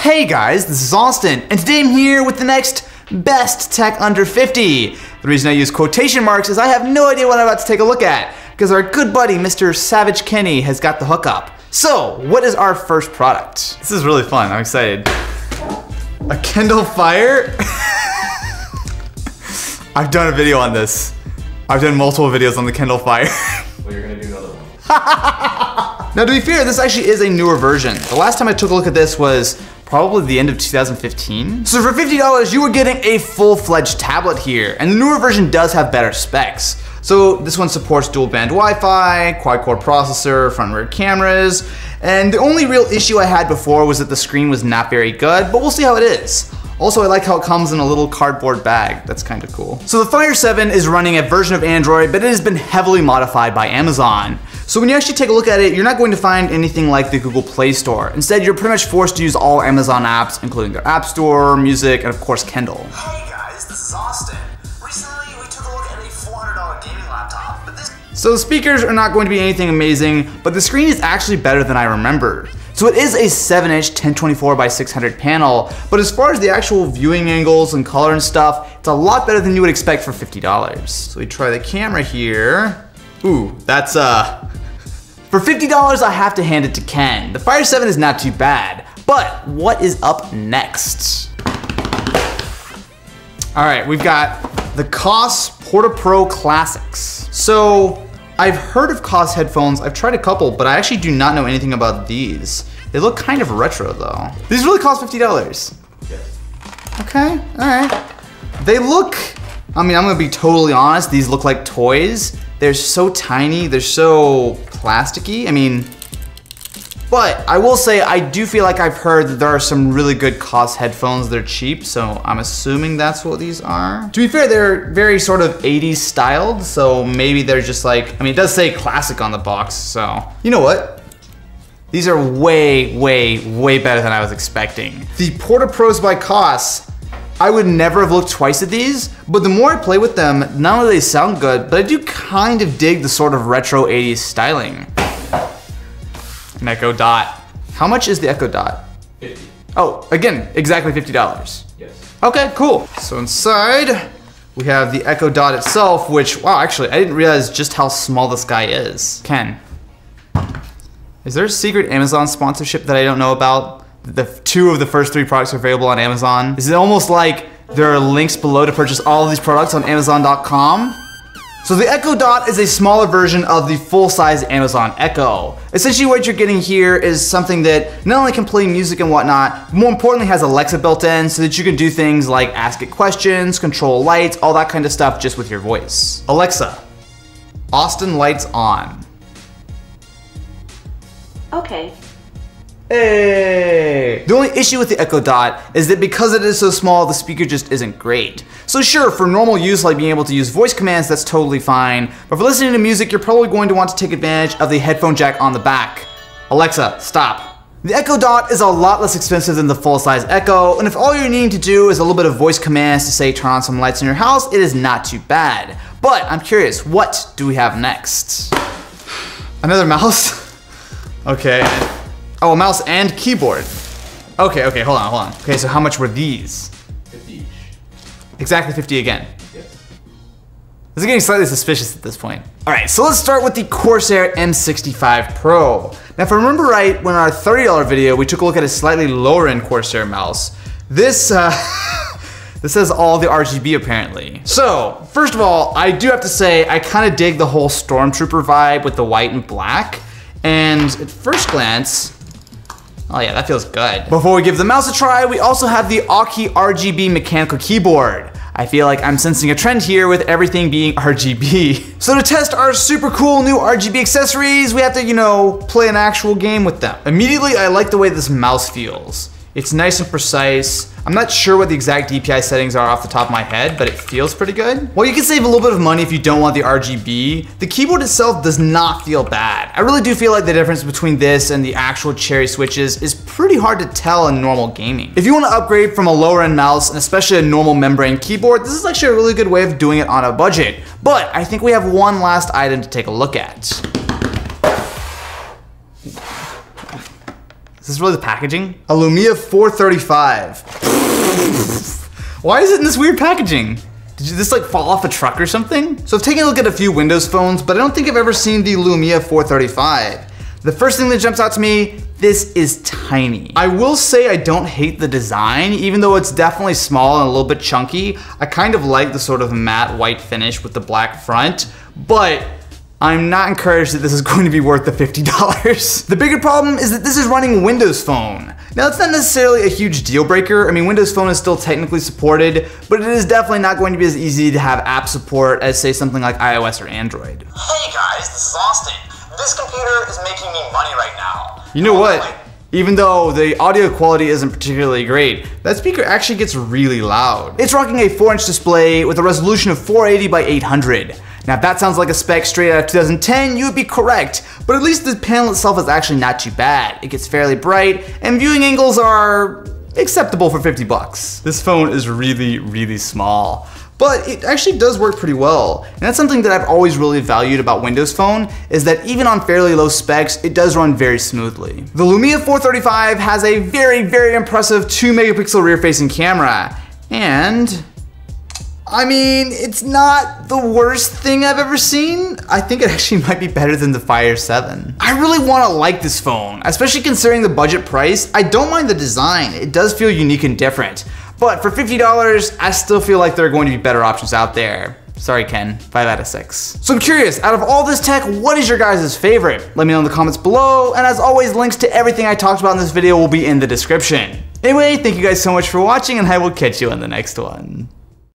Hey guys, this is Austin, and today I'm here with the next best tech under 50. The reason I use quotation marks is I have no idea what I'm about to take a look at, because our good buddy, Mr. Savage Kenny, has got the hookup. So, what is our first product? This is really fun, I'm excited. A Kindle Fire? I've done a video on this. I've done multiple videos on the Kindle Fire. Well, you're gonna do another one. Now, to be fair, this actually is a newer version. The last time I took a look at this was probably the end of 2015. So for $50, you were getting a full-fledged tablet here, and the newer version does have better specs. So this one supports dual-band Wi-Fi, quad-core processor, front and rear cameras, and the only real issue I had before was that the screen was not very good, but we'll see how it is. Also, I like how it comes in a little cardboard bag. That's kind of cool. So the Fire 7 is running a version of Android, but it has been heavily modified by Amazon. So when you actually take a look at it, you're not going to find anything like the Google Play Store. Instead, you're pretty much forced to use all Amazon apps, including their App Store, Music, and of course, Kindle. Hey guys, this is Austin. Recently, we took a look at a $400 gaming laptop, but this... So the speakers are not going to be anything amazing, but the screen is actually better than I remembered. So it is a 7-inch 1024 by 600 panel, but as far as the actual viewing angles and color and stuff, it's a lot better than you would expect for $50. So we try the camera here. Ooh, that's for $50, I have to hand it to Ken. The Fire 7 is not too bad, but what is up next? All right, we've got the Koss Porta Pro Classics. So I've heard of Koss headphones. I've tried a couple, but I actually do not know anything about these. They look kind of retro though. These really cost $50. Yes. Okay, all right. They look, I mean, I'm gonna be totally honest, these look like toys. They're so tiny, they're so plasticky. I mean, but I will say I do feel like I've heard that there are some really good Koss headphones that are cheap, so I'm assuming that's what these are. To be fair, they're very sort of 80s styled, so maybe they're just like, I mean, it does say classic on the box, so. You know what? These are way, way, way better than I was expecting. The Porta Pros by Koss, I would never have looked twice at these, but the more I play with them, not only do they sound good, but I do kind of dig the sort of retro 80s styling. An Echo Dot. How much is the Echo Dot? 50. Oh, again, exactly $50. Yes. Okay, cool. So inside, we have the Echo Dot itself, which, wow, actually, I didn't realize just how small this guy is. Ken, is there a secret Amazon sponsorship that I don't know about? The two of the first 3 products are available on Amazon. Is it almost like there are links below to purchase all of these products on Amazon.com? So the Echo Dot is a smaller version of the full-size Amazon Echo. Essentially what you're getting here is something that not only can play music and whatnot, but more importantly has Alexa built in so that you can do things like ask it questions, control lights, all that kind of stuff just with your voice. Alexa, Austin lights on. Okay. Hey! The only issue with the Echo Dot is that because it is so small, the speaker just isn't great. So sure, for normal use like being able to use voice commands, that's totally fine. But for listening to music, you're probably going to want to take advantage of the headphone jack on the back. Alexa, stop. The Echo Dot is a lot less expensive than the full-size Echo, and if all you're needing to do is a little bit of voice commands to say turn on some lights in your house, it is not too bad. But I'm curious, what do we have next? Another mouse? Okay. Oh, a mouse and keyboard. Okay, hold on. Okay, so how much were these? 50 each. Exactly 50 again. Yes. This is getting slightly suspicious at this point. All right, so let's start with the Corsair M65 Pro. Now, if I remember right, when our $30 video, we took a look at a slightly lower end Corsair mouse. This, this has all the RGB apparently. So, first of all, I do have to say, I kind of dig the whole Stormtrooper vibe with the white and black. And at first glance, oh yeah, that feels good. Before we give the mouse a try, we also have the Aukey RGB mechanical keyboard. I feel like I'm sensing a trend here with everything being RGB. So to test our super cool new RGB accessories, we have to, you know, play an actual game with them. Immediately, I like the way this mouse feels. It's nice and precise. I'm not sure what the exact DPI settings are off the top of my head, but it feels pretty good. While you can save a little bit of money if you don't want the RGB, the keyboard itself does not feel bad. I really do feel like the difference between this and the actual Cherry switches is pretty hard to tell in normal gaming. If you want to upgrade from a lower end mouse, and especially a normal membrane keyboard, this is actually a really good way of doing it on a budget. But I think we have one last item to take a look at. Is this really the packaging? A Lumia 435. Why is it in this weird packaging? Did this like fall off a truck or something? So I've taken a look at a few Windows phones, but I don't think I've ever seen the Lumia 435. The first thing that jumps out to me, this is tiny. I will say I don't hate the design, even though it's definitely small and a little bit chunky. I kind of like the sort of matte white finish with the black front, but I'm not encouraged that this is going to be worth the $50. The bigger problem is that this is running Windows Phone. Now, it's not necessarily a huge deal breaker. I mean, Windows Phone is still technically supported, but it is definitely not going to be as easy to have app support as, say, something like iOS or Android. Hey guys, this is Austin. This computer is making me money right now. You know what? Even though the audio quality isn't particularly great, that speaker actually gets really loud. It's rocking a 4-inch display with a resolution of 480 by 800. Now if that sounds like a spec straight out of 2010, you would be correct, but at least the panel itself is actually not too bad. It gets fairly bright, and viewing angles are acceptable for 50 bucks. This phone is really, really small, but it actually does work pretty well. And that's something that I've always really valued about Windows Phone, is that even on fairly low specs, it does run very smoothly. The Lumia 435 has a very, very impressive 2-megapixel rear-facing camera, and I mean, it's not the worst thing I've ever seen. I think it actually might be better than the Fire 7. I really want to like this phone, especially considering the budget price. I don't mind the design. It does feel unique and different. But for $50, I still feel like there are going to be better options out there. Sorry, Ken, 5 out of 6. So I'm curious, out of all this tech, what is your guys' favorite? Let me know in the comments below, and as always, links to everything I talked about in this video will be in the description. Anyway, thank you guys so much for watching, and I will catch you in the next one.